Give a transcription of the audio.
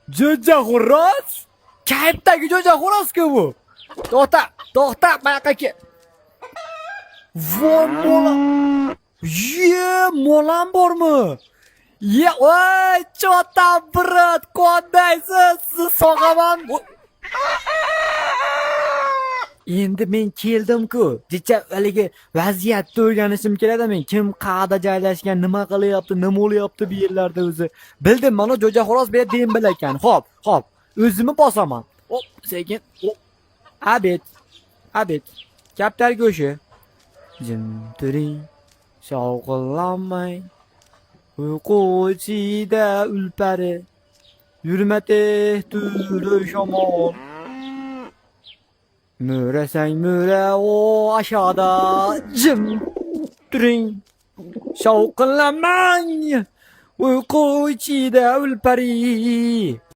Jo'ja xo'roz? Kayfdagi jo'ja xo'roz-ku bu. To'xta, buyoqqa kel. Voy mola. Molam bormi? Voy, chota brat, qandaysiz? Siz sog'aman. Endi men keldim-ku. Jicha haligi vaziyatni o'rganishim kerak-da men. Kim qayerda joylashgan, nima qilyapti, nima bo'lyapti bu yerlarda o'zi. Bildim, mana jo'ja xo'roz bu yerda dem ekan. Xo'p. O'zimni bosaman. Hop, sekin. Hop. Abet. Kaptar go'shi. Jim turing. Shovqinlanmay. Uyqu ichida ulpari. Yurmate turu shamol. Müresen müre o aşağıda cım turing. Shovqinlanmang. Uyqu ichida ulpari.